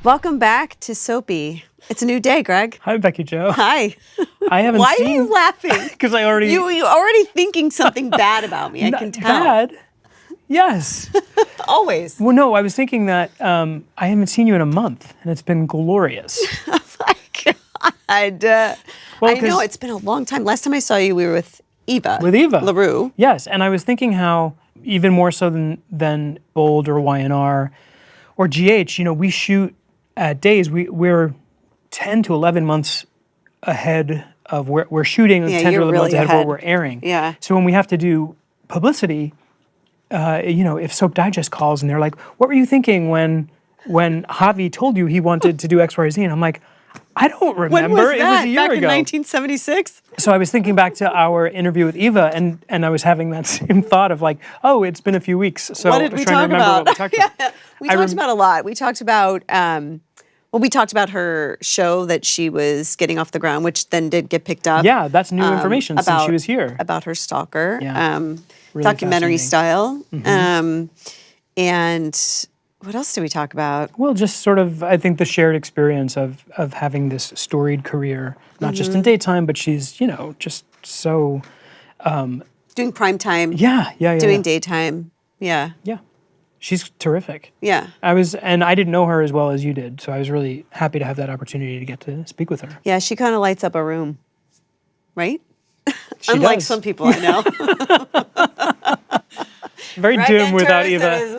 Welcome back to Soapy. It's a new day, Greg. Hi, Becky Joe. Hi. I haven't Why seen... are you laughing? Because I already... You already thinking something bad about me, I can tell. Bad? Yes. Always. Well, no, I was thinking that I haven't seen you in a month, and it's been glorious. Oh my God. I know, it's been a long time. Last time I saw you, we were with Eva. With Eva. LaRue. Yes, and I was thinking how, even more so than Bold or YNR or GH, you know, we shoot at days. We're 10 to 11 months ahead of where we're shooting, 10 to 11 really months ahead ahead. of where we're airing. Yeah. So when we have to do publicity, you know, if Soap Digest calls and they're like, what were you thinking when Javi told you he wanted to do X, Y, or Z? And I'm like, I don't remember. When was that? It was a year Back ago. in 1976? So I was thinking back to our interview with Eva, and I was having that same thought of like, oh, it's been a few weeks. So What did I was we trying talk to remember about? what we talked about. We talked about a lot. We talked about, we talked about her show that she was getting off the ground, which then did get picked up. Yeah, that's new information since she was here. About her stalker, Yeah. Really documentary style. Mm-hmm. And what else do we talk about? Well, just sort of, I think the shared experience of having this storied career, not just in daytime, but she's, you know, just so... Doing prime time. Yeah. Doing daytime. Yeah. Yeah. She's terrific. Yeah. And I didn't know her as well as you did, so I was really happy to have that opportunity to get to speak with her. Yeah, she kind of lights up a room, right? She Unlike does. some people I know. Very Greg dim without enters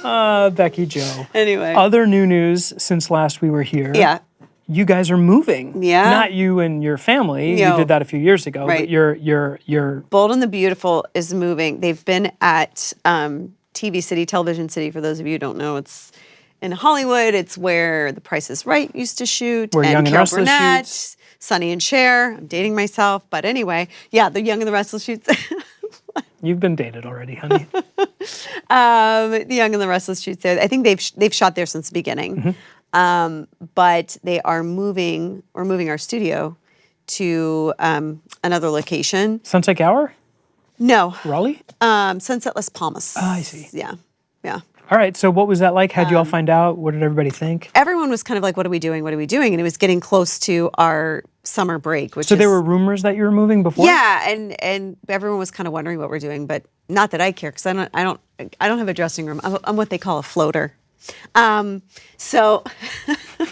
Eva. Becky Joe. Anyway. Other new news since last we were here. Yeah. You guys are moving. Yeah. Not you and your family. No. You did that a few years ago. Right. But you're Bold and the Beautiful is moving. They've been at TV City, Television City, for those of you who don't know. It's in Hollywood. It's where The Price is Right used to shoot. Where Young and Carol Restless Burnett, shoots. Sonny and Cher. I'm dating myself. But anyway, yeah, the Young and the Restless shoots. You've been dated already, honey. The Young and the Restless shoots there. I think they've shot there since the beginning. Mm-hmm. But they are moving, we're moving our studio to another location. Sunset Gower? No. Raleigh? Sunset Las Palmas. Oh, I see. Yeah. All right, so what was that like? How'd you all find out? What did everybody think? Everyone was kind of like, what are we doing? What are we doing? And it was getting close to our summer break, which So there were rumors that you were moving before? Yeah, and everyone was kind of wondering what we're doing, but not that I care, because I don't have a dressing room. I'm what they call a floater. So why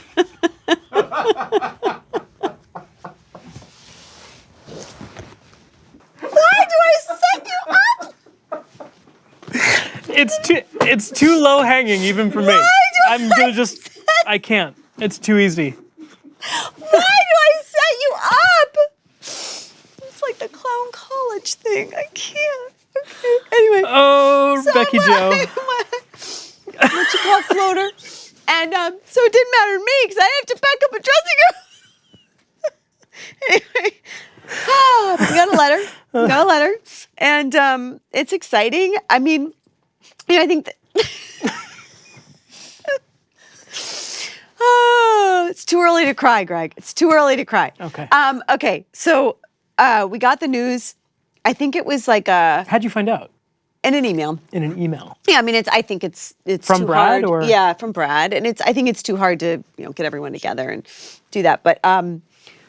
do I set you up? It's too low hanging even for me. I'm gonna I can't. It's too easy. Why do I set you up? It's like the clown college thing. I can't. Okay. Anyway. Oh, so Becky Joe. What you call floater. And so it didn't matter to me because I have to pack up a dressing room. Anyway. We got a letter. And it's exciting. I mean, you know, I think that it's too early to cry, Greg. It's too early to cry. Okay. Okay. So we got the news. I think it was like How'd you find out? in an email. In an email. Yeah, I mean, I think it's From too Brad, hard. or? Yeah, from Brad, and I think it's too hard to get everyone together and do that. But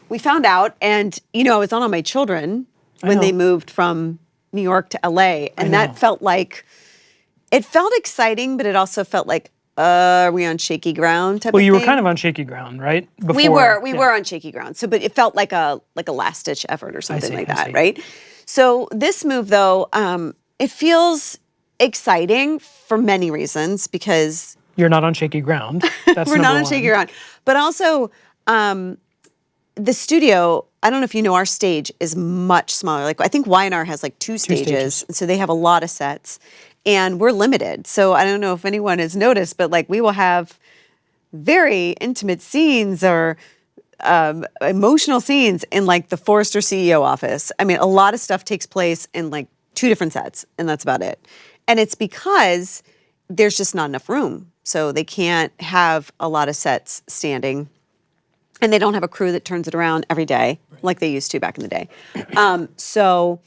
we found out, and I was on all my children when they moved from New York to LA, and that felt exciting, but it also felt like, are we on shaky ground type of thing? Well, you were kind of on shaky ground, right? Before, we were on shaky ground. So, but it felt like a last ditch effort or something like that, see. right? So this move, though, it feels exciting for many reasons because you're not on shaky ground. That's we're not on one. shaky ground, but also the studio. I don't know if you know, our stage is much smaller. Like I think YNR has like two stages, so they have a lot of sets. And we're limited. So I don't know if anyone has noticed, but like we will have very intimate scenes or emotional scenes in like the Forrester CEO office. I mean, a lot of stuff takes place in like 2 different sets, and that's about it. And it's because there's just not enough room. So they can't have a lot of sets standing. And they don't have a crew that turns it around every day like they used to back in the day. So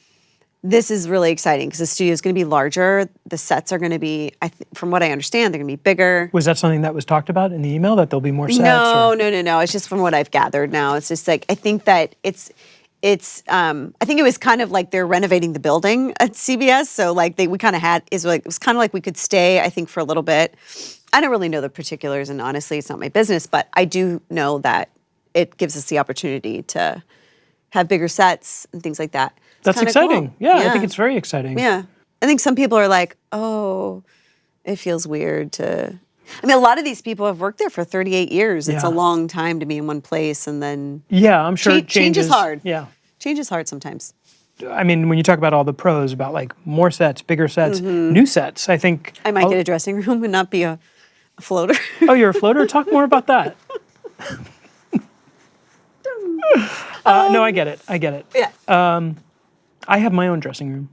this is really exciting because the studio is going to be larger. The sets are going to be, from what I understand, they're going to be bigger. Was that something that was talked about in the email, that there'll be more sets? No. It's just from what I've gathered now. It's just like, I think that I think it was kind of like they're renovating the building at CBS. So like it was kind of like we could stay, I think, for a little bit. I don't really know the particulars, and honestly, it's not my business, but I do know that it gives us the opportunity to have bigger sets and things like that. That's exciting. Cool. Yeah, I think it's very exciting. Yeah. I think some people are like, oh, it feels weird to... I mean, a lot of these people have worked there for 38 years. It's a long time to be in one place, and then... Yeah, I'm sure change is hard. Yeah. Change is hard sometimes. I mean, when you talk about all the pros, about like more sets, bigger sets, new sets, I think... I might get a dressing room and not be a floater. Oh, you're a floater? Talk more about that. No, I get it. Yeah. I have my own dressing room.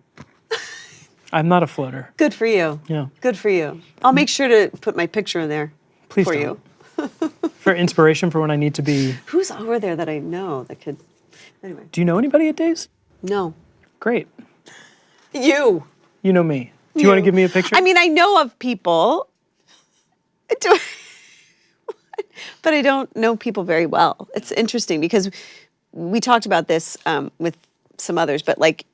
I'm not a floater. Good for you. Yeah. Good for you. I'll make sure to put my picture in there. Please for don't. you. For inspiration for when I need to be... Who's over there that I know that could... Anyway. Do you know anybody at Days? No. Great. You. You know me. Do you want to give me a picture? I mean, I know of people, but I don't know people very well. It's interesting because we talked about this with some others, but like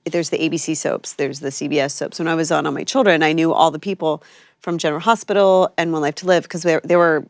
there's the ABC soaps, there's the CBS soaps. When I was on My Children, I knew all the people from General Hospital and One Life to Live because there were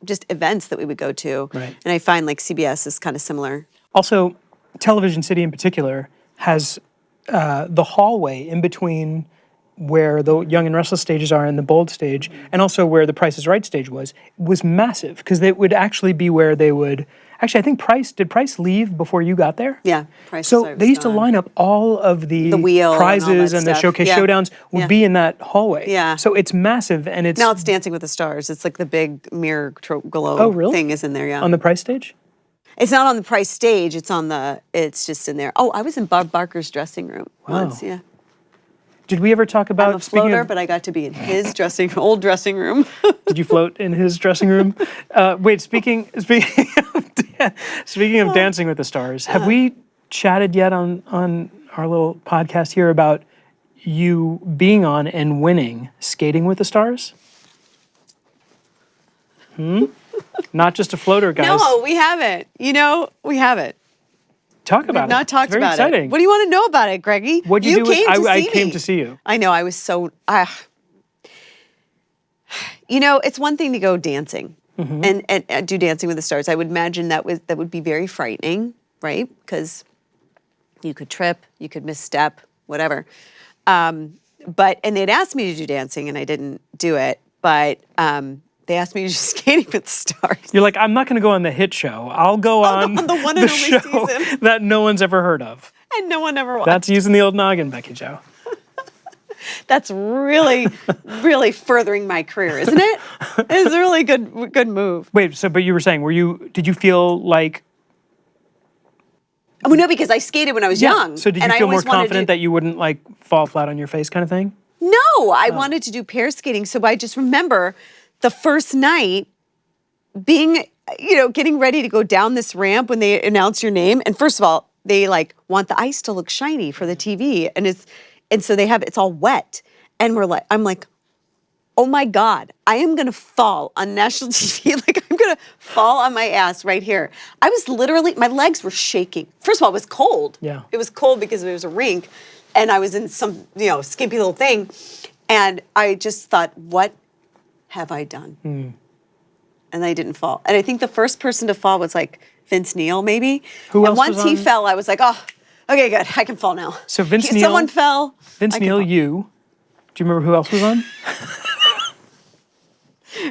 just events that we would go to. Right. And I find like CBS is kind of similar. Also, Television City in particular has the hallway in between where the Young and Restless stages are and the Bold stage, and also where the Price is Right stage was massive because it would actually be where they would... Actually, I think did Price leave before you got there? Yeah, Price. So they used to line up all of the wheel prizes and the showcase showdowns would be in that hallway. Yeah. So it's massive, and it's... Now it's Dancing with the Stars. It's like the big mirror glow thing is in there, yeah. On the Price stage? It's not on the Price stage, it's just in there. Oh, I was in Bob Barker's dressing room once, yeah. Did we ever talk about... I'm a floater, but I got to be in his old dressing room. Did you float in his dressing room? Wait, speaking of Dancing with the Stars, have we chatted yet on our little podcast here about you being on and winning Skating with the Stars? Not just a floater, guys. No, we haven't. We haven't. Talk about it. Not talked about exciting. it. What do you want to know about it, Greggy? What did you do? I came me. To see you. I know. I was so... it's one thing to go dancing and do Dancing with the Stars. I would imagine that would be very frightening, right? Because you could trip, you could misstep, whatever. And they'd asked me to do dancing, and I didn't do it. But they asked me to do Skating with the Stars. You're like, I'm not going to go on the hit show. I'll go on the one and the only show season that no one's ever heard of. And no one ever watched. That's using the old noggin, Becky Jo. That's really, really furthering my career, isn't it? It's a really good move. Wait, but you were saying, did you feel like... Oh, no, because I skated when I was young. So did you feel more confident that you wouldn't like fall flat on your face kind of thing? No, I wanted to do pair skating. So I just remember the first night being, getting ready to go down this ramp when they announce your name. And first of all, they like want the ice to look shiny for the TV. And so it's all wet. And I'm like, oh my God, I am going to fall on national TV. Like I'm going to fall on my ass right here. I was literally, my legs were shaking. First of all, it was cold. Yeah. It was cold because it was a rink and I was in some, skimpy little thing. And I just thought, what have I done? And I didn't fall. And I think the first person to fall was like Vince Neil, maybe. Who else once was he on? fell, I was like, oh, okay, good. I can fall now. So Vince Neil. Someone fell. Vince Neil, you. Do you remember who else was on?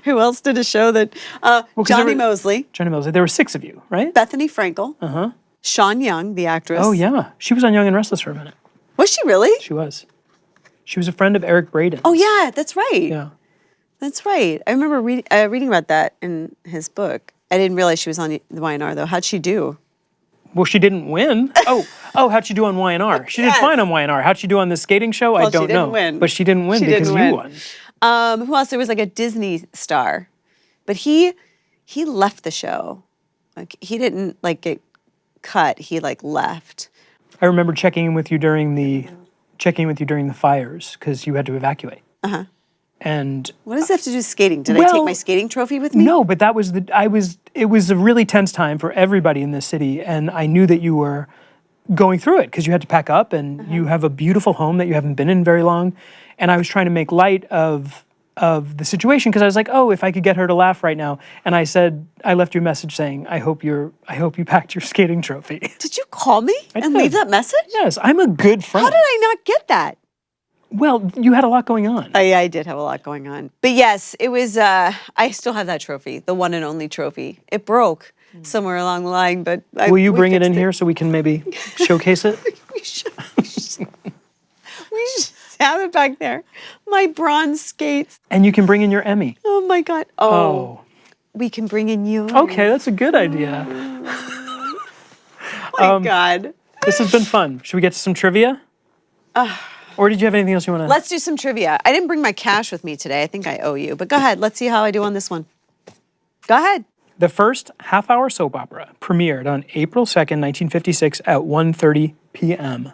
Who else did a show that? Johnny Mosley. Johnny Mosley. There were 6 of you, right? Bethany Frankel. Sean Young, the actress. Oh, yeah. She was on Young and Restless for a minute. Was she really? She was. She was a friend of Eric Braden's. Oh, yeah, that's right. Yeah. That's right. I remember reading about that in his book. I didn't realize she was on the YNR, though. How'd she do? Well, she didn't win. How'd she do on YNR? She did fine on YNR. How'd she do on the skating show? I don't know. She didn't win. But she didn't win because you won. Who else? There was like a Disney star. But he left the show. Like he didn't like get cut. He like left. I remember checking in with you during the fires because you had to evacuate. Uh-huh. And What does that have to do with skating? Did I take my skating trophy with me? No, but it was a really tense time for everybody in this city, and I knew that you were going through it because you had to pack up, and you have a beautiful home that you haven't been in very long, and I was trying to make light of the situation because I was like, oh, if I could get her to laugh right now, and I left you a message saying, I hope you packed your skating trophy. Did you call me and leave that message? Yes, I'm a good friend. How did I not get that? Well, you had a lot going on. Oh, yeah, I did have a lot going on. But yes, it was, I still have that trophy, the one and only trophy. It broke somewhere along the line, but Will you bring it in here so we can maybe showcase it? We should have it back there. My bronze skates. And you can bring in your Emmy. Oh, my God. Oh. We can bring in yours. Okay, that's a good idea. Oh, my God. This has been fun. Should we get to some trivia? Or did you have anything else you want to? Let's do some trivia. I didn't bring my cash with me today. I think I owe you. But go ahead. Let's see how I do on this one. Go ahead. The first half-hour soap opera premiered on April 2nd, 1956 at 1:30 p.m.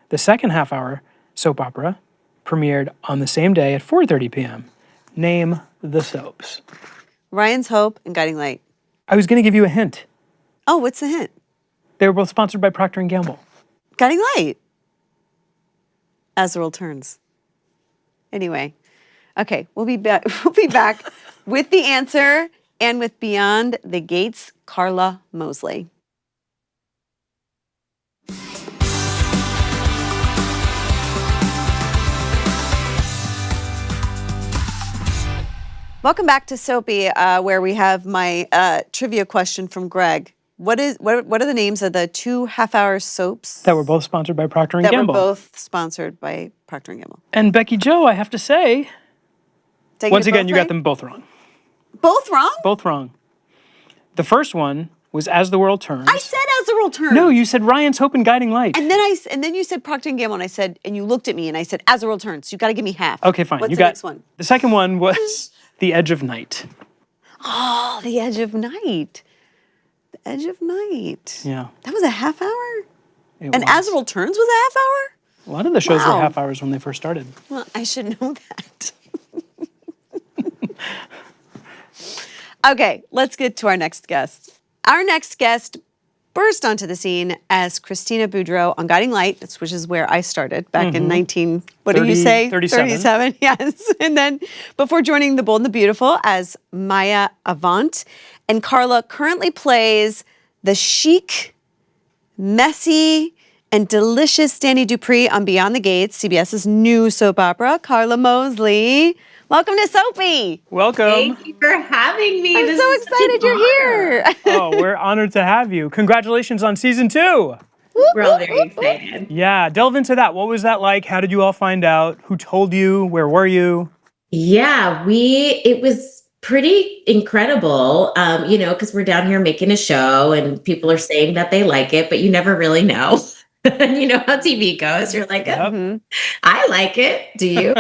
The second half-hour soap opera premiered on the same day at 4:30 p.m. Name the soaps. Ryan's Hope and Guiding Light. I was going to give you a hint. Oh, what's the hint? They were both sponsored by Procter & Gamble. Guiding Light. As the world turns. Anyway, okay, we'll be back. We'll be back with the answer and with Beyond the Gates, Karla Mosley. Welcome back to Soapy, where we have my trivia question from Greg. What are the names of the two half-hour soaps that were both sponsored by Procter & that Gamble? were both sponsored by Procter & Gamble. And Becky Joe, I have to say, once again, you got them both wrong. Both wrong? Both wrong. The first one was As the World Turns. I said As the World Turns. No, you said Ryan's Hope and Guiding Light. And then you said Procter & Gamble, and I said, and you looked at me, and I said, As the World Turns. You got to give me half. Okay, fine. What's you the got next one? The second one was The Edge of Night. Oh, The Edge of Night. The Edge of Night. Yeah. That was a half hour? It and was. As the World Turns was a half hour? A lot of the shows were half hours when they first started. Well, I should know that. Okay, let's get to our next guest. Our next guest burst onto the scene as Christina Boudreau on Guiding Light, which is where I started back in 37. 37, yes. And then before joining The Bold and the Beautiful as Maya Avant. And Karla currently plays the chic, messy, and delicious Danny Dupree on Beyond the Gates, CBS's new soap opera. Karla Mosley, welcome to Soapy. Welcome. Thank you for having me. I'm so excited you're here. Oh, we're honored to have you. Congratulations on season 2. We're all very excited. Yeah, delve into that. What was that like? How did you all find out? Who told you? Where were you? Yeah, it was pretty incredible, because we're down here making a show and people are saying that they like it, but you never really know. You know how TV goes. You're like, I like it. Do you?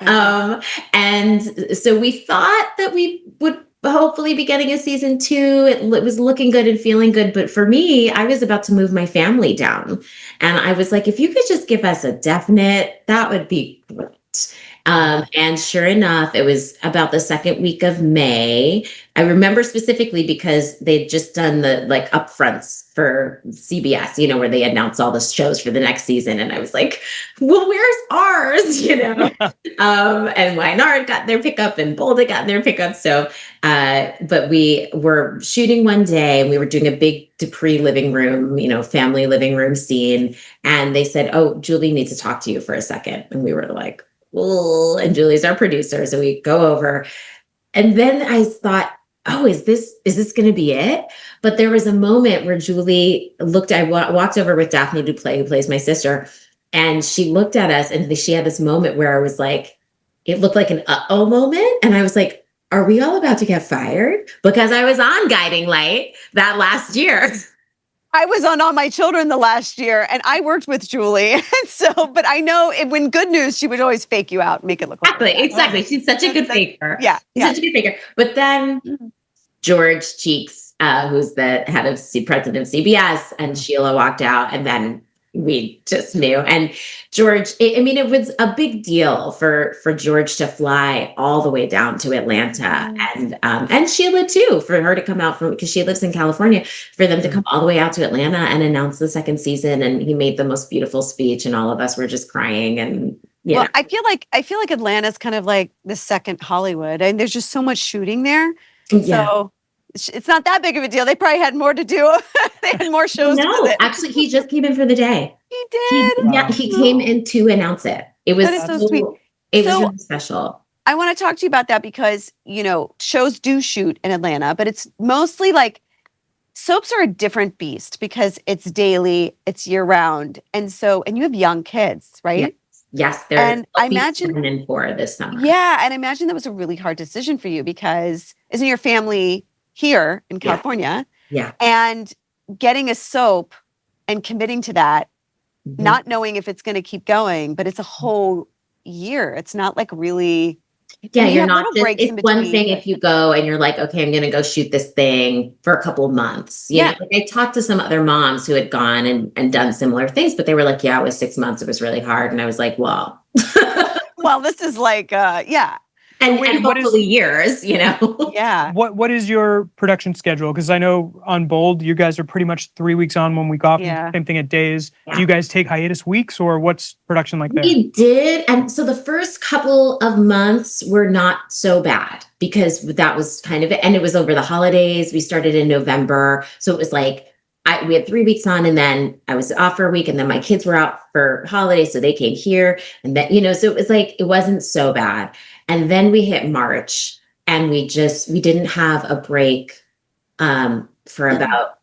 And so we thought that we would hopefully be getting a season 2. It was looking good and feeling good. But for me, I was about to move my family down. And I was like, if you could just give us a definite, that would be great. And sure enough, it was about the second week of May. I remember specifically because they'd just done the upfronts for CBS, where they announce all the shows for the next season. And I was like, well, where's ours? And Wynard got their pickup and Bold had gotten their pickup. So, but we were shooting one day and we were doing a big Dupree living room, family living room scene. And they said, oh, Julie needs to talk to you for a second. And we were like, well, and Julie's our producer. So we go over. And then I thought, oh, is this going to be it? But there was a moment where Julie I walked over with Daphne Duplay, who plays my sister. And she looked at us and she had this moment where I was like, it looked like an uh-oh moment. And I was like, are we all about to get fired? Because I was on Guiding Light that last year. I was on All My Children the last year, and I worked with Julie. And so, but I know when good news, she would always fake you out, make it look like Exactly. She's such a good faker. Yeah. She's such a good faker. But then George Cheeks, who's the head of president of CBS, and Sheila walked out, and then We just knew. And George, it was a big deal for George to fly all the way down to Atlanta, and Sheila too, for her to come out from, because she lives in California, for them to come all the way out to Atlanta and announce the second season. And he made the most beautiful speech, and all of us were just crying. And well, I feel like Atlanta's kind of like the second Hollywood, and there's just so much shooting there. Yeah. So it's not that big of a deal. They probably had more to do. They had more shows to No, visit. actually, he just came in for the day. He did. Yeah, he came in to announce it. It was That is so sweet. It was really special. I want to talk to you about that because, shows do shoot in Atlanta, but it's mostly like soaps are a different beast because it's daily, it's year round. And you have young kids, right? Yes, they're and I imagine 1 and 4 this summer. Yeah, and I imagine that was a really hard decision for you because isn't your family here in California? Yeah. And getting a soap and committing to that, not knowing if it's going to keep going, but it's a whole year. It's not like really. Yeah, you're not just, it's one thing if you go and you're like, okay, I'm going to go shoot this thing for a couple of months. You know, like I talked to some other moms who had gone and done similar things, but they were like, yeah, it was 6 months. It was really hard. And I was like, well, well, this is like, And hopefully years, Yeah. What is your production schedule? Because I know on Bold, you guys are pretty much 3 weeks on, 1 week off. Yeah. Same thing at Days. Yeah. Do you guys take hiatus weeks, or what's production like there? We did. And so the first couple of months were not so bad because that was kind of it. And it was over the holidays. We started in November. So it was like, we had 3 weeks on, and then I was off for a week, and then my kids were out for holidays. So they came here, and then, so it was like, it wasn't so bad. And then we hit March, and we didn't have a break for about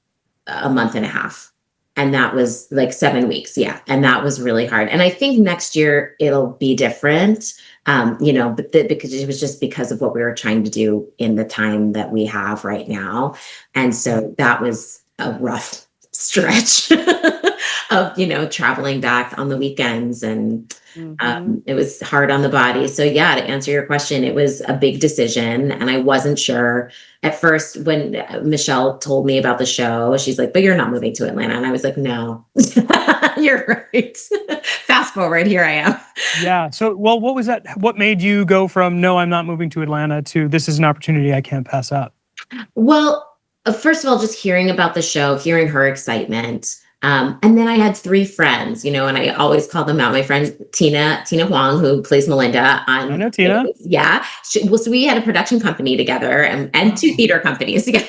a month and a half. And that was like 7 weeks. Yeah. And that was really hard. And I think next year it'll be different, because it was just because of what we were trying to do in the time that we have right now. And so that was a rough stretch of, traveling back on the weekends, and it was hard on the body. So yeah, to answer your question, it was a big decision, and I wasn't sure at first when Michelle told me about the show. She's like, but you're not moving to Atlanta. And I was like, no, you're right. Fast forward, here I am. Yeah. So, well, what was that? What made you go from, no, I'm not moving to Atlanta, to this is an opportunity I can't pass up? Well, first of all, just hearing about the show, hearing her excitement. And then I had 3 friends, and I always call them out. My friend Tina Huang, who plays Melinda on. I know Tina. Yeah. So we had a production company together and 2 theater companies together.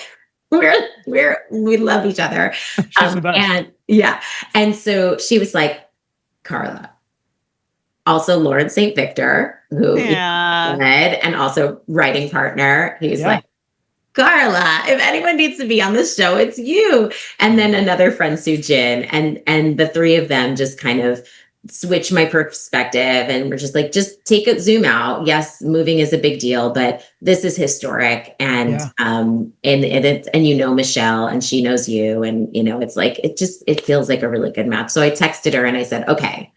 We love each other. She's the best. And yeah. And so she was like, Karla. Also Lauren St. Victor, who led, and also writing partner. He was like, Karla, if anyone needs to be on this show, it's you. And then another friend, Sue Jin, and the 3 of them just kind of switched my perspective, and we're just like, just take a zoom out. Yes, moving is a big deal, but this is historic, and Michelle, and she knows you, and it's like it feels like a really good match. So I texted her and I said, okay,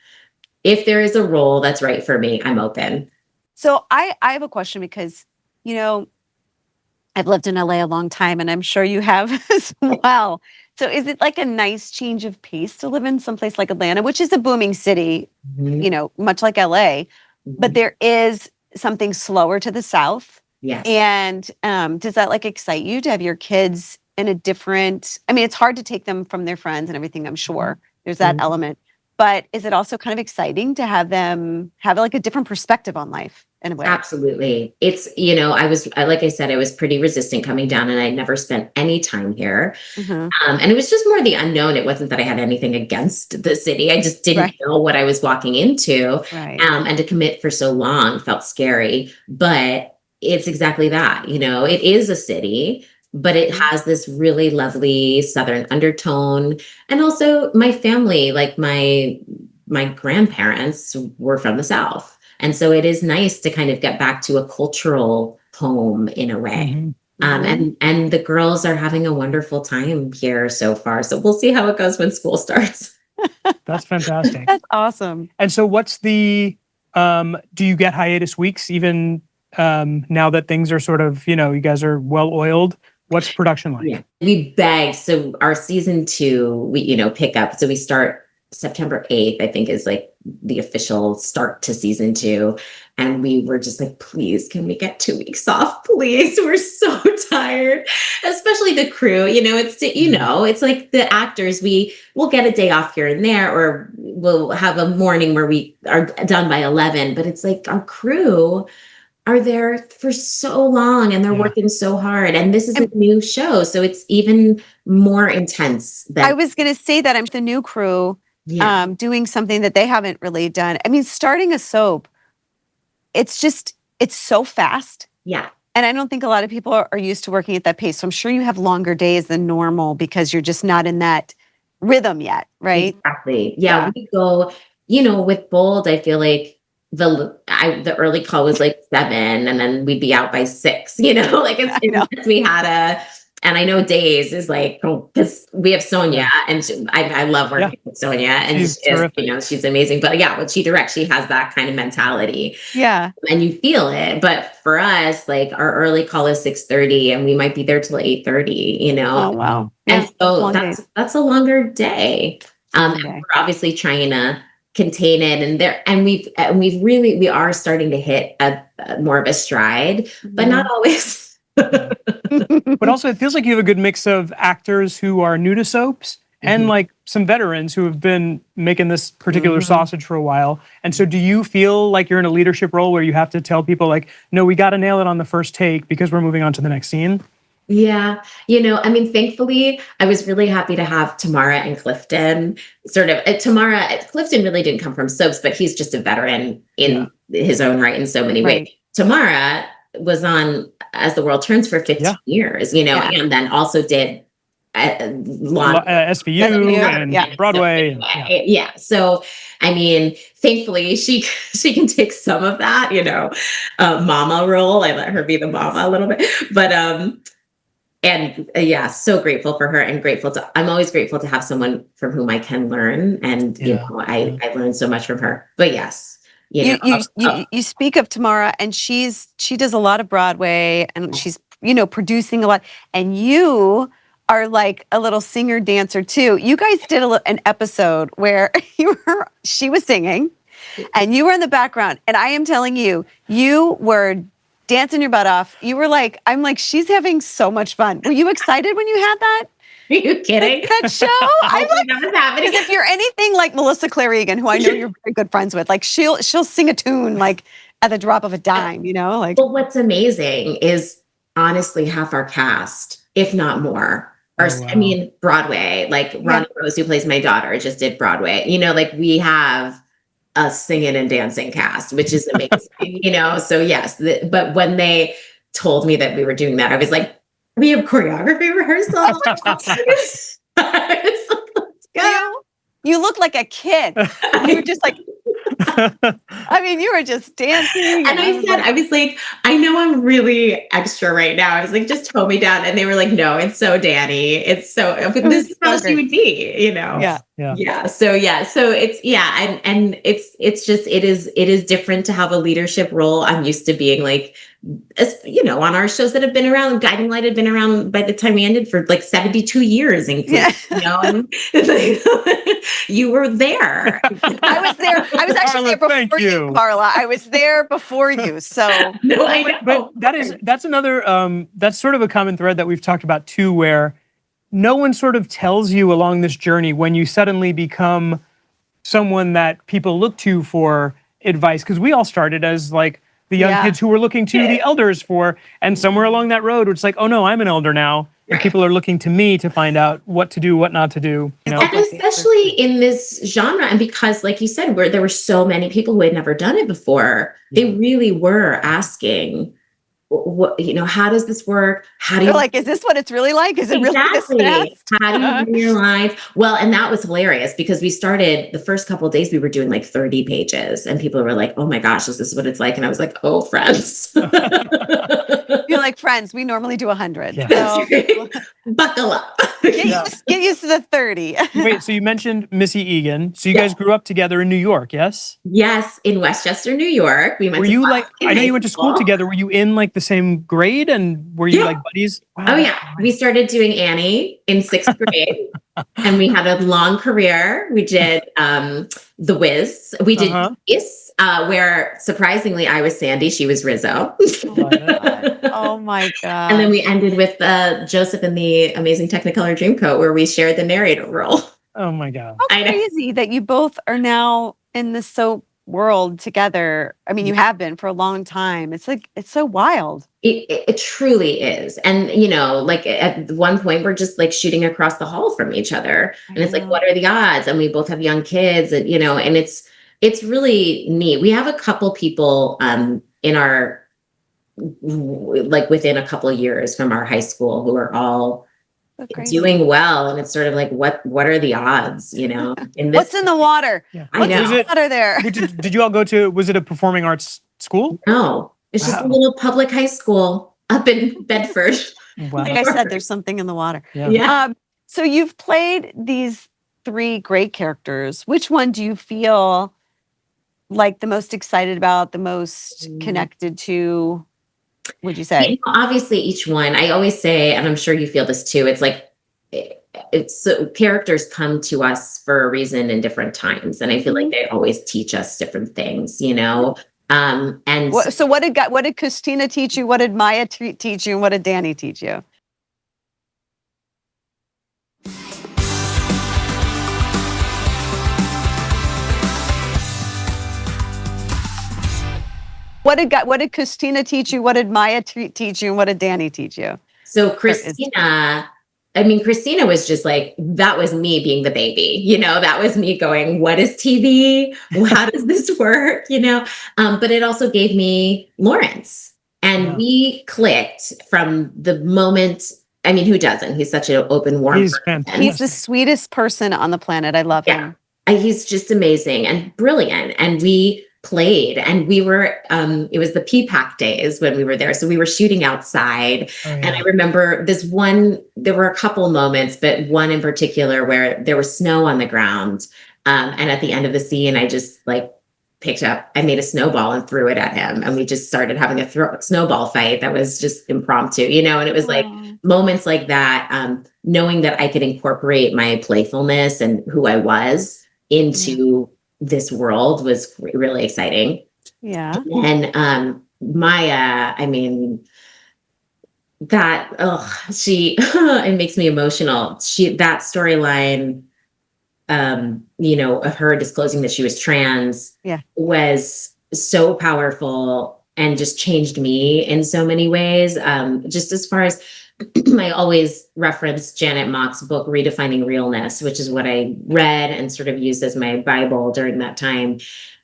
if there is a role that's right for me, I'm open. So I have a question because I've lived in LA a long time, and I'm sure you have as well. So is it like a nice change of pace to live in someplace like Atlanta, which is a booming city, much like LA, but there is something slower to the south? Yes. And does that like excite you to have your kids in a different, it's hard to take them from their friends and everything, I'm sure. There's that element. But is it also kind of exciting to have them have like a different perspective on life in a way? Absolutely. It's, like I said, I was pretty resistant coming down, and I never spent any time here. And it was just more the unknown. It wasn't that I had anything against the city. I just didn't know what I was walking into. Right. And to commit for so long felt scary, but it's exactly that. It is a city, but it has this really lovely Southern undertone. And also my family, like my grandparents were from the South. And so it is nice to kind of get back to a cultural home in a way. And the girls are having a wonderful time here so far. So we'll see how it goes when school starts. That's fantastic. That's awesome. And so what's the, do you get hiatus weeks even now that things are sort of, you guys are well oiled? What's production like? Yeah, we begged. So our season 2, we, pick up. So we start September 8th, I think, is like the official start to season 2. And we were just like, please, can we get 2 weeks off? Please. We're so tired, especially the crew. It's like the actors, we will get a day off here and there, or we'll have a morning where we are done by 11. But it's like our crew are there for so long and they're working so hard. And this is a new show. So it's even more intense. I was going to say that I'm the new crew doing something that they haven't really done. I mean, starting a soap, it's so fast. Yeah. And I don't think a lot of people are used to working at that pace. So I'm sure you have longer days than normal because you're just not in that rhythm yet, right? Exactly. Yeah. We go, with Bold, I feel like the early call was like 7 and then we'd be out by 6, we had and I know Days is like, because we have Sonia and I love working with Sonia and she's amazing. But what she directs, she has that kind of mentality. Yeah. And you feel it. But for us, like our early call is 6:30 and we might be there till 8:30, Oh, wow. And so that's a longer day. And we're obviously trying to contain it and we are starting to hit a more of a stride, but not always. But also it feels like you have a good mix of actors who are new to soaps and like some veterans who have been making this particular sausage for a while. And so do you feel like you're in a leadership role where you have to tell people like, no, we got to nail it on the first take because we're moving on to the next scene? Yeah. Thankfully, I was really happy to have Tamara and Clifton Clifton really didn't come from soaps, but he's just a veteran in his own right in so many ways. Tamara was on As the World Turns for 15 years, and then also did SVU and Broadway. So, thankfully she can take some of that, mama role. I let her be the mama a little bit, but, so grateful for her and I'm always grateful to have someone from whom I can learn. And, I learned so much from her, but yes. You speak of Tamara and she does a lot of Broadway and she's, producing a lot, and you are like a little singer dancer too. You guys did an episode where she was singing and you were in the background, and I am telling you, you were dancing your butt off. You were like, I'm like, she's having so much fun. Were you excited when you had that? Are you kidding? That show? I'm like, because if you're anything like Melissa Clary-Egan, who I know you're very good friends with, like she'll sing a tune like at the drop of a dime, like. Well, what's amazing is honestly half our cast, if not more, Broadway, like Ronnie Rose, who plays my daughter, just did Broadway. We have a singing and dancing cast, which is amazing, so yes. But when they told me that we were doing that, I was like, we have choreography rehearsal. Let's go. You look like a kid. You were just like, you were just dancing. And I was like, I know I'm really extra right now. I was like, just tone me down. And they were like, no, it's so Danny. It's so, this is how she would be, Yeah. So it's, and it's just, it is different to have a leadership role. I'm used to being like, on our shows that have been around, Guiding Light had been around by the time we ended for like 72 years. And, and you were there. I was there. I was actually there before you, Karla. I was there before you. So no, I know. But that's another, that's sort of a common thread that we've talked about too, where no one sort of tells you along this journey when you suddenly become someone that people look to for advice. Because we all started as like the young kids who were looking to the elders for, and somewhere along that road, it's like, oh no, I'm an elder now. And people are looking to me to find out what to do, what not to do. And especially in this genre, and because, like you said, where there were so many people who had never done it before, they really were asking, how does this work? How do you like, is this what it's really like? Is it really this fast? How do you run your lines? Well, and that was hilarious because we started the first couple of days, we were doing like 30 pages and people were like, oh my gosh, is this what it's like? And I was like, oh, friends. You're like, friends, we normally do 100. Yeah. So. buckle up. Get used to the 30. Wait, so you mentioned Missy Egan. So you guys grew up together in New York, yes? Yes, in Westchester, New York. We went Were to you Boston I know High you went to school together. Were you in like the same grade and were you like buddies? Wow, Oh yeah. We started doing Annie in 6th grade. And we had a long career. We did The Wiz. We did Yes, where surprisingly I was Sandy, she was Rizzo. Oh my God. And then we ended with Joseph and the Amazing Technicolor Dreamcoat, where we shared the narrator role. Oh my God. How crazy that you both are now in the soap world together. I mean, you have been for a long time. It's like, it's so wild. It truly is. And, you know, like at one point we're just like shooting across the hall from each other. And it's like, what are the odds? And we both have young kids and, you know, and it's really neat. We have a couple people in our, like within a couple of years from our high school who are all doing well. And it's sort of like, what are the odds, you know? In this, what's in the water? Yeah. What's in the water there? Did you all go to, was it a performing arts school? No, it's just a little public high school up in Bedford. Wow. Like I said, there's something in the water. Yeah. So you've played these 3 great characters. Which one do you feel like the most excited about, the most connected to? Would you say? You know, obviously, each one. I always say, and I'm sure you feel this too. It's like it's so characters come to us for a reason in different times, and I feel like they always teach us different things. You know. And so what did Christina teach you? What did Maya teach you? And what did Danny teach you? What did Christina teach you? What did Maya teach you? And what did Danny teach you? So Christina was just like, that was me being the baby, you know, that was me going, what is TV? How does this work? You know, but it also gave me Lawrence and we clicked from the moment. I mean, who doesn't? He's such an open, warm person. He's the sweetest person on the planet. I love him. He's just amazing and brilliant. And we played and we were it was the PPAC days when we were there, so we were shooting outside. And I remember there were a couple moments, but one in particular where there was snow on the ground, and at the end of the scene I just like I made a snowball and threw it at him, and we just started having a snowball fight that was just impromptu, you know. And it was like moments like that, knowing that I could incorporate my playfulness and who I was into this world was really exciting. Yeah. And Maya, I mean, it makes me emotional. That storyline, you know, of her disclosing that she was trans was so powerful and just changed me in so many ways. Just as far as I always reference Janet Mock's book, Redefining Realness, which is what I read and sort of used as my Bible during that time.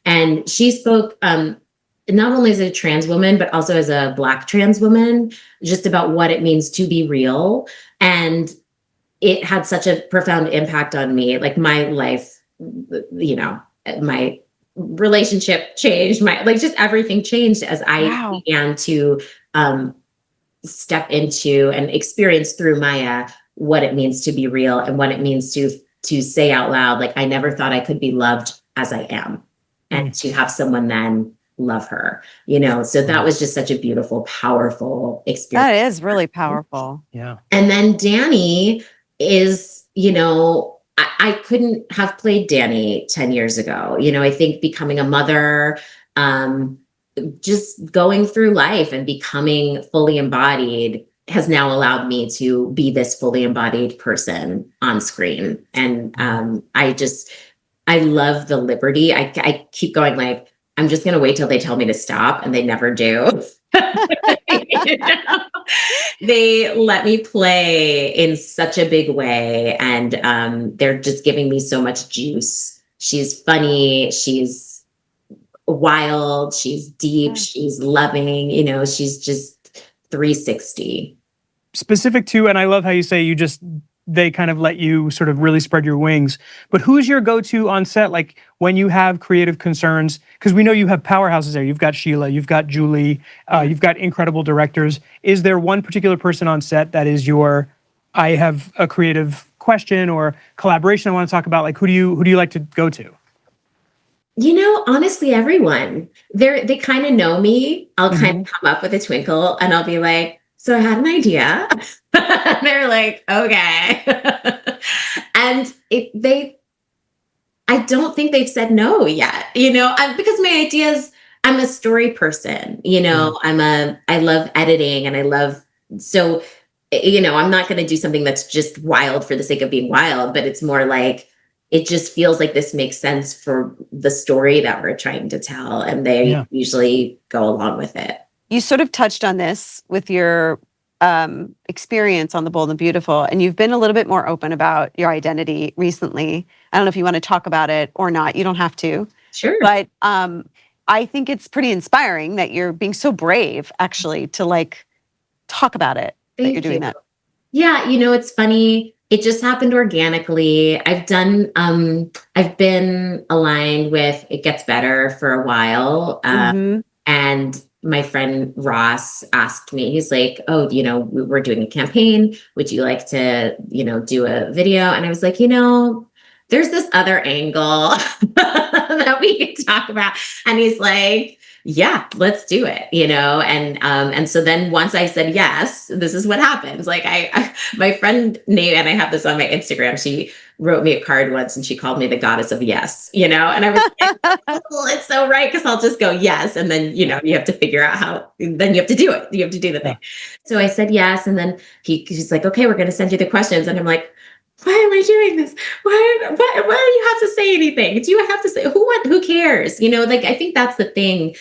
And she spoke not only as a trans woman, but also as a Black trans woman, just about what it means to be real. And it had such a profound impact on me. Like my life, you know, my relationship changed, just everything changed as I began to step into and experience through Maya what it means to be real and what it means to say out loud, like, I never thought I could be loved as I am, and to have someone then love her, you know. So that was just such a beautiful, powerful experience. That is really powerful. Yeah. And then Danny is, you know, I couldn't have played Danny 10 years ago. You know, I think becoming a mother, just going through life and becoming fully embodied has now allowed me to be this fully embodied person on screen. And I love the liberty. I keep going, like, I'm just going to wait till they tell me to stop, and they never do. You know? They let me play in such a big way, and they're just giving me so much juice. She's funny. She's wild. She's deep. She's loving. You know, she's just 360. Specific to, and I love how you say they kind of let you sort of really spread your wings. But who's your go-to on set? Like when you have creative concerns, because we know you have powerhouses there. You've got Sheila, you've got Julie, you've got incredible directors. Is there one particular person on set that is your I have a creative question or collaboration I want to talk about, like who do you like to go to? Honestly, everyone. They kind of know me. I'll kind of come up with a twinkle and I'll be like, so I had an idea. And they're like, okay. And I don't think they've said no yet, because my ideas, I'm a story person, I love editing and so, I'm not going to do something that's just wild for the sake of being wild, but it's more like, it just feels like this makes sense for the story that we're trying to tell. And they usually go along with it. You sort of touched on this with your experience on The Bold and Beautiful, and you've been a little bit more open about your identity recently. I don't know if you want to talk about it or not. You don't have to. Sure. But I think it's pretty inspiring that you're being so brave, actually, to like talk about it, that you're doing that. Yeah, it's funny. It just happened organically. I've been aligned with It Gets Better for a while. And my friend Ross asked me, he's like, oh, we're doing a campaign. Would you like to, do a video? And I was like, there's this other angle that we could talk about. And he's like, yeah, let's do it, and so then once I said yes, this is what happens. Like my friend Nate, and I have this on my Instagram, she wrote me a card once and she called me the goddess of yes, and I was like, oh, it's so right, because I'll just go yes, and then you have to figure out how, then you have to do it, you have to do the thing. So I said yes, and then he's like, okay, we're going to send you the questions, and I'm like, why am I doing this? Why do you have to say anything? Do you have to say who cares? I think that's the thing,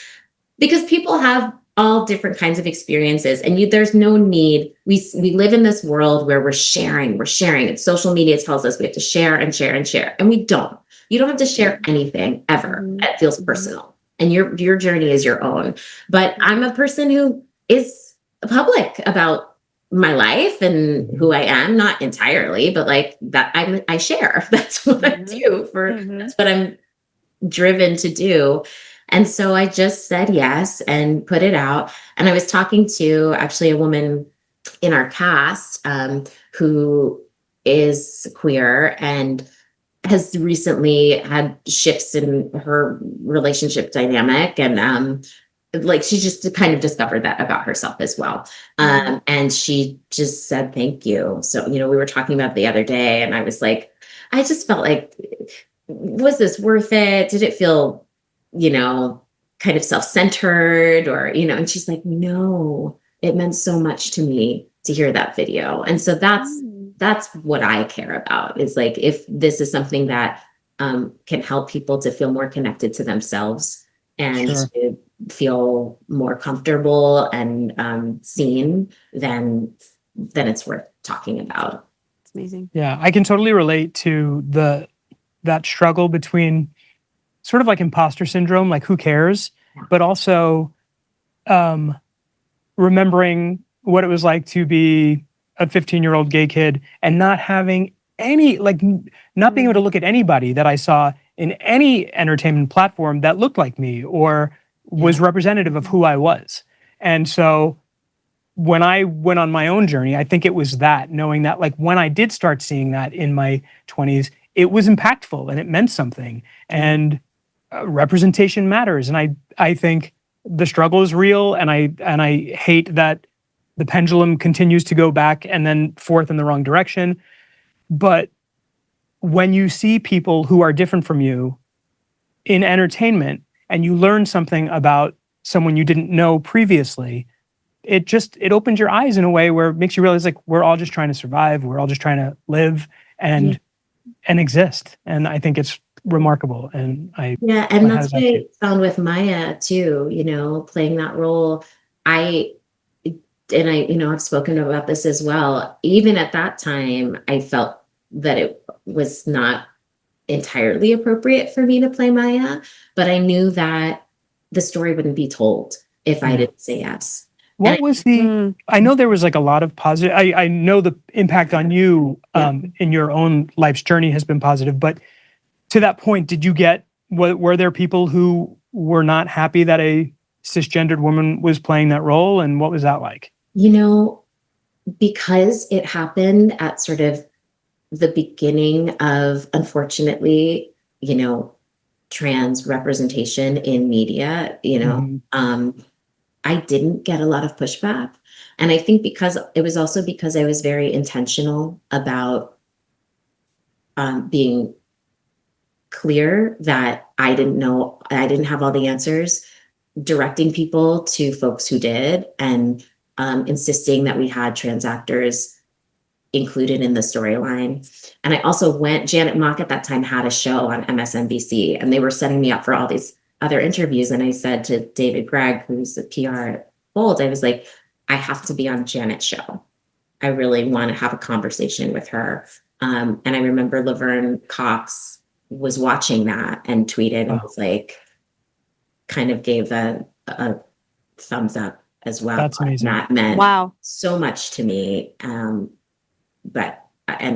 because people have all different kinds of experiences, and there's no need. We live in this world where we're sharing. And social media tells us we have to share and share and share, and we don't. You don't have to share anything ever that feels personal, and your journey is your own. But I'm a person who is public about my life and who I am, not entirely, but like that I share. That's what I do that's what I'm driven to do. And so I just said yes and put it out. And I was talking to actually a woman in our cast who is queer and has recently had shifts in her relationship dynamic, and she just kind of discovered that about herself as well. And she just said, thank you. So, we were talking about it the other day, and I was like, I just felt like, was this worth it? Did it feel, kind of self-centered or, and she's like, no, it meant so much to me to hear that video. And so that's what I care about, is like, if this is something that can help people to feel more connected to themselves and to feel more comfortable and seen, then it's worth talking about. It's amazing. Yeah, I can totally relate to that struggle between sort of like imposter syndrome, like who cares, but also remembering what it was like to be a 15-year-old gay kid and not having any, not being able to look at anybody that I saw in any entertainment platform that looked like me or was representative of who I was. And so when I went on my own journey, I think it was that, knowing that when I did start seeing that in my 20s, it was impactful and it meant something. And representation matters. And I think the struggle is real, and I hate that the pendulum continues to go back and then forth in the wrong direction. But when you see people who are different from you in entertainment and you learn something about someone you didn't know previously, it opens your eyes in a way where it makes you realize we're all just trying to survive. We're all just trying to live and exist. And I think it's remarkable. And and that's what I found with Maya too, playing that role. I've spoken about this as well. Even at that time, I felt that it was not entirely appropriate for me to play Maya, but I knew that the story wouldn't be told if I didn't say yes. What was I know there was a lot of positive, I know the impact on you in your own life's journey has been positive, but to that point, did you were there people who were not happy that a cisgendered woman was playing that role? And what was that like? because it happened at sort of the beginning of, unfortunately, trans representation in media, I didn't get a lot of pushback. And I think because it was also because I was very intentional about being clear that I didn't have all the answers, directing people to folks who did, and insisting that we had trans actors included in the storyline. And I also Janet Mock at that time had a show on MSNBC, and they were setting me up for all these other interviews. And I said to David Gregg, who's the PR at Bold, I was like, I have to be on Janet's show. I really want to have a conversation with her. And I remember Laverne Cox was watching that and tweeted and was like, kind of gave a thumbs up as well. That's amazing. And that meant Wow. so much to me. And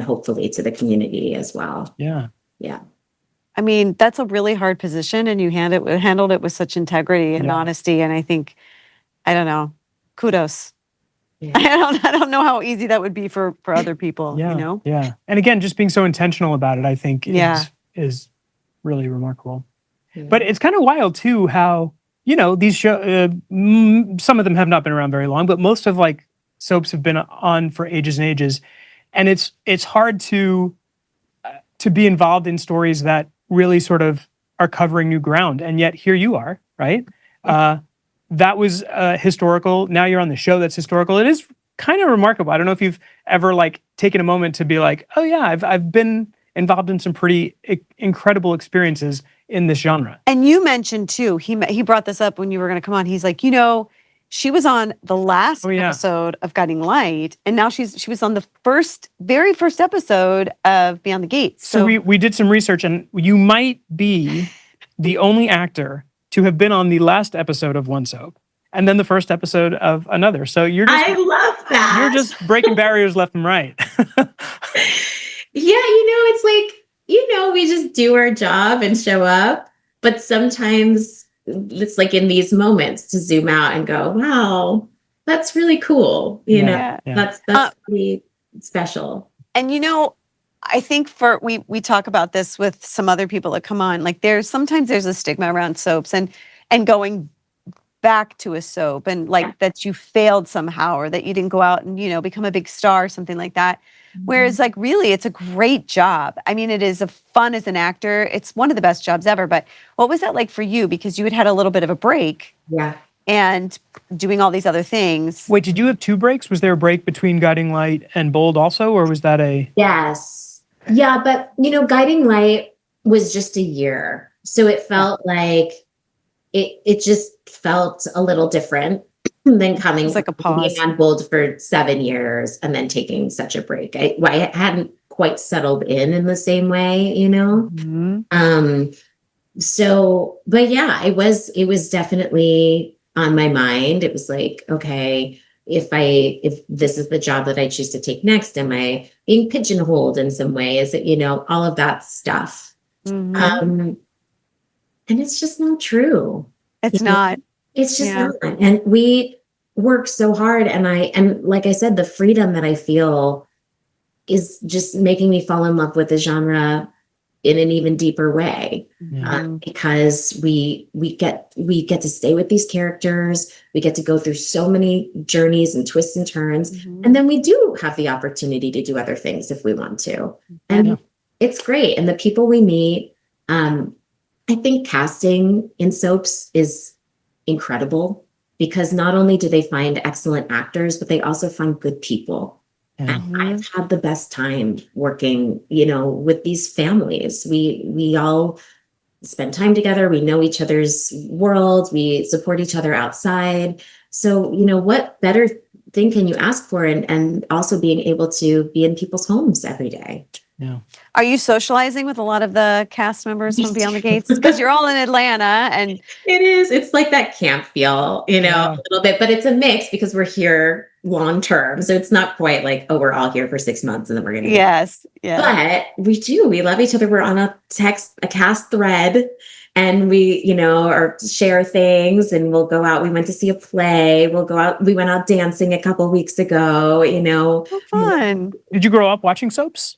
hopefully to the community as well. Yeah. Yeah. I mean, that's a really hard position, and you handled it with such integrity and honesty. And I think, I don't know, kudos. Yeah. I don't know how easy that would be for other people. Yeah. Yeah. And again, just being so intentional about it, I think is really remarkable. Yeah. But it's kind of wild too how, these shows, some of them have not been around very long, but most of like soaps have been on for ages and ages. And it's hard to be involved in stories that really sort of are covering new ground. And yet here you are, right? That was historical. Now you're on the show that's historical. It is kind of remarkable. I don't know if you've ever like taken a moment to be like, oh yeah, I've been involved in some pretty incredible experiences in this genre. And you mentioned too, he brought this up when you were going to come on. He's like, she was on the last episode of Guiding Light, and now she was on the very first episode of Beyond the Gates. So we did some research, and you might be the only actor to have been on the last episode of one soap, and then the first episode of another. So I love that. You're just breaking barriers left and right. Yeah, it's like, we just do our job and show up, but sometimes it's like in these moments to zoom out and go, wow, that's really cool. That's really special. And I think we talk about this with some other people that come on, like sometimes there's a stigma around soaps and going back to a soap, and like that you failed somehow, or that you didn't go out and, become a big star or something like that. Mm-hmm. Whereas like really it's a great job. I mean, it is fun as an actor. It's one of the best jobs ever. But what was that like for you? Because you had a little bit of a break. Yeah. And doing all these other things. Wait, did you have 2 breaks? Was there a break between Guiding Light and Bold also, or was that a... Yes. Yeah, but Guiding Light was just a year. So it felt like it just felt a little different than coming like a pause. Being on Bold for 7 years and then taking such a break. I hadn't quite settled in the same way, Mm-hmm. So, but yeah, it was definitely on my mind. It was like, okay, if this is the job that I choose to take next, am I being pigeonholed in some way? Is it, all of that stuff? Mm-hmm. And it's just not true. It's not. It's just not. And we work so hard. And like I said, the freedom that I feel is just making me fall in love with the genre in an even deeper way. Because we get to stay with these characters. We get to go through so many journeys and twists and turns. Mm-hmm. And then we do have the opportunity to do other things if we want to. And it's great. And the people we meet, I think casting in soaps is incredible, because not only do they find excellent actors, but they also find good people. Mm-hmm. And I've had the best time working, with these families. We all spend time together. We know each other's world. We support each other outside. So, what better thing can you ask for? And also being able to be in people's homes every day. Yeah. Are you socializing with a lot of the cast members from Beyond the Gates? Because you're all in Atlanta, and it is. It's like that camp feel, a little bit, but it's a mix because we're here long term. So it's not quite like, oh, we're all here for 6 months and then we're going to. Yes. Yeah. But we love each other. We're on a cast thread, and we, or share things, and we'll go out. We went to see a play. We'll go out. We went out dancing a couple weeks ago, Oh, fun. Did you grow up watching soaps?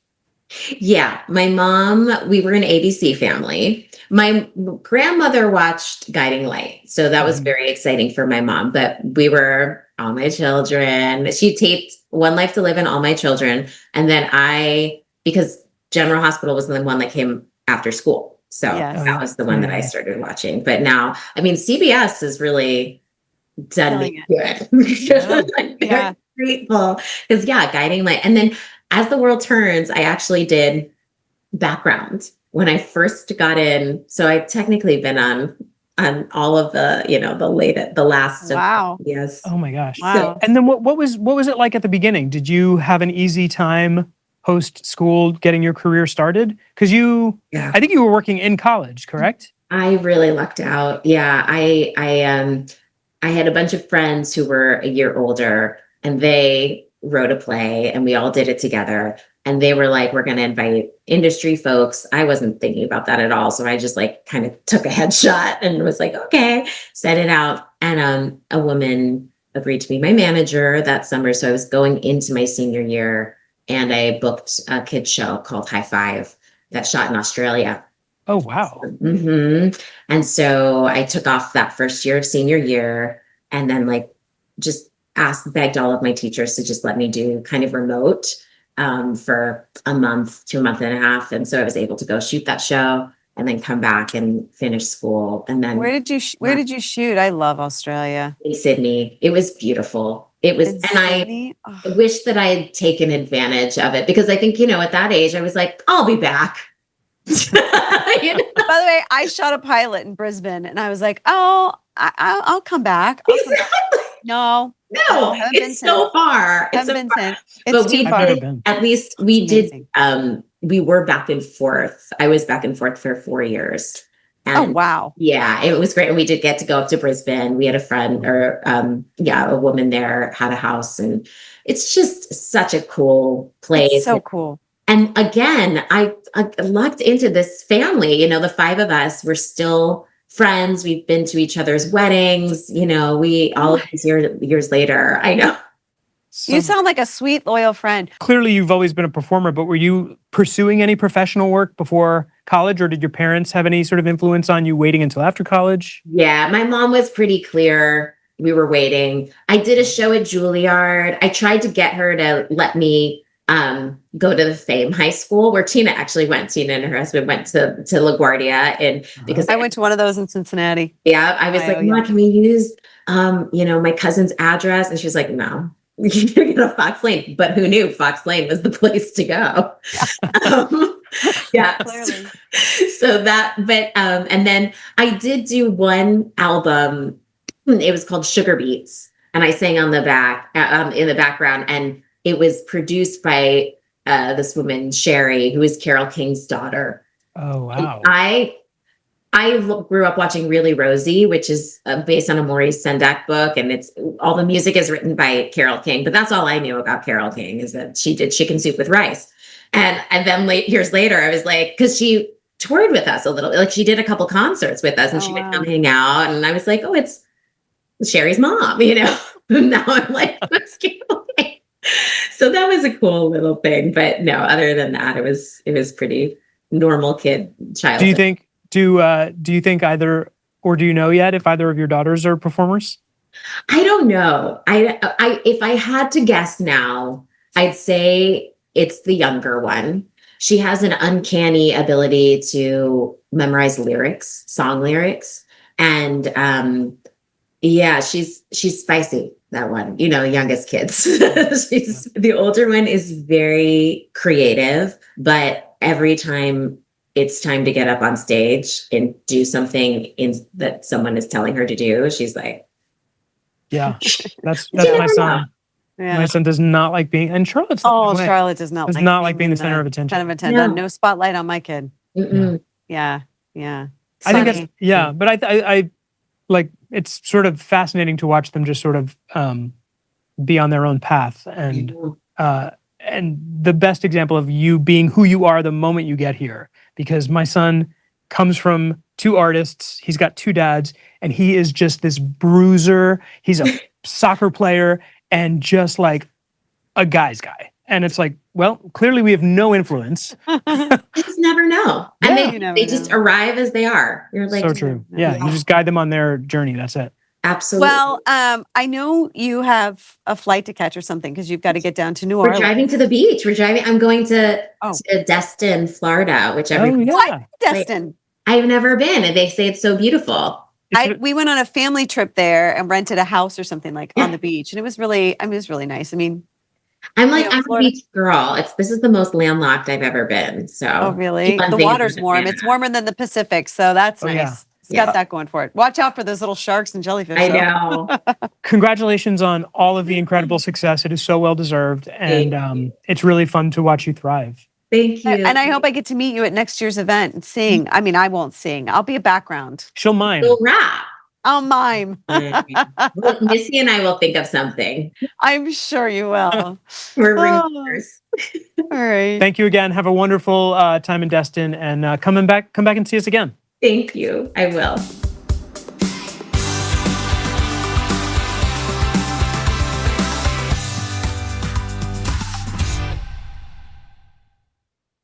Yeah. My mom, we were an ABC family. My grandmother watched Guiding Light. So that was very exciting for my mom, but we were All My Children. She taped One Life to Live and All My Children. And then because General Hospital was the one that came after school. So that was the one that I started watching. But now, CBS has really done me good. I'm very grateful. Because Guiding Light. And then As the World Turns, I actually did background when I first got in. So I've technically been on all of the last. Wow. Yes. Oh my gosh. Wow. And then what was it like at the beginning? Did you have an easy time post school getting your career started? Because I think you were working in college, correct? I really lucked out. Yeah. I had a bunch of friends who were a year older, and they wrote a play, and we all did it together. And they were like, we're going to invite industry folks. I wasn't thinking about that at all. So I just kind of took a headshot and was like, okay, set it out. And a woman agreed to be my manager that summer. So I was going into my senior year, and I booked a kids show called High Five that shot in Australia. Oh, wow. And so I took off that first year of senior year, and then just begged all of my teachers to just let me do kind of remote for a month to a month and a half. And so I was able to go shoot that show and then come back and finish school. And then where did you shoot? I love Australia. In Sydney. It was beautiful. It was, and Sydney? I wish that I had taken advantage of it, because I think, at that age, I was like, I'll be back. By the way, I shot a pilot in Brisbane, and I was like, oh, I'll come back. No, it's so far. Haven't been since. But we did, at least we did. We were back and forth. I was back and forth for 4 years. And wow. Yeah, it was great. And we did get to go up to Brisbane. We had a friend a woman there had a house, and it's just such a cool place. It's so cool. And again, I lucked into this family. The 5 of us were still friends. We've been to each other's weddings. We all of these years later. I know. You sound like a sweet, loyal friend. Clearly, you've always been a performer, but were you pursuing any professional work before college, or did your parents have any sort of influence on you waiting until after college? Yeah, my mom was pretty clear. We were waiting. I did a show at Juilliard. I tried to get her to let me go to the Fame High School, where Tina actually went. Tina and her husband went to LaGuardia, and because I went to one of those in Cincinnati. Yeah, I was like, Mom, can we use my cousin's address? And she was like, no. You can go to Fox Lane. But who knew Fox Lane was the place to go? Clearly. So that, but and then I did do one album. It was called Sugar Beats, and I sang on the back in the background, and it was produced by this woman, Sherry, who is Carole King's daughter. Oh, wow. And I grew up watching Really Rosie, which is based on a Maurice Sendak book, and it's all the music is written by Carole King. But that's all I knew about Carole King, is that she did Chicken Soup with Rice. And then years later, I was like, because she toured with us a little bit, she did a couple concerts with us, and she would come hang out, and I was like, oh, it's Sherry's mom, And now I'm like, that's Carole King. So that was a cool little thing. But no, other than that, it was pretty normal kid childhood. Do you think either, or do you know yet if either of your daughters are performers? I don't know. I if I had to guess now, I'd say it's the younger one. She has an uncanny ability to memorize lyrics, song lyrics. And she's spicy, that one, youngest kids. The older one is very creative, but every time it's time to get up on stage and do something that someone is telling her to do, she's like, yeah, that's my son. Yeah. My son does not like being, and Charlotte's. Charlotte does not like being the center of attention. Kind of attention. No spotlight on my kid. Yeah. I think that's, but I like, it's sort of fascinating to watch them just sort of be on their own path. Mhm. And the best example of you being who you are the moment you get here, because my son comes from 2 artists. He's got 2 dads, and he is just this bruiser. He's a soccer player and just like a guy's guy. And it's like, well, clearly we have no influence. You just never know. And Yeah. You never they just know. arrive as they are. You're like, So true. Yeah, you just guide them on their journey. That's it. absolutely. Well, I know you have a flight to catch or something because you've got to get down to New We're Orleans. driving to the beach. I'm going to Oh. Destin, Florida, which Oh, everybody. yeah. Destin. I've never been, and they say it's so beautiful. We went on a family trip there and rented a house or something like on the beach, and it was really nice. I mean, I'm like, you know, I'm Florida- a beach girl. This is the most landlocked I've ever been. So, oh really? keep on The thinking water's about warm. it. It's warmer than the Pacific, so that's Oh, nice. yeah. It's got that going for it. Watch out for those little sharks and jellyfish. I though. know. Congratulations on all of the incredible success. It is so well deserved. And it's really fun to watch you thrive. Thank you. And I hope I get to meet you at next year's event and sing. I mean, I won't sing. I'll be a background. She'll mime. We'll wrap. I'll mime. Missy and I will think of something. I'm sure you will. We're Oh. ringers. All right. Thank you again. Have a wonderful time in Destin, and come back and see us again. Thank you. I will.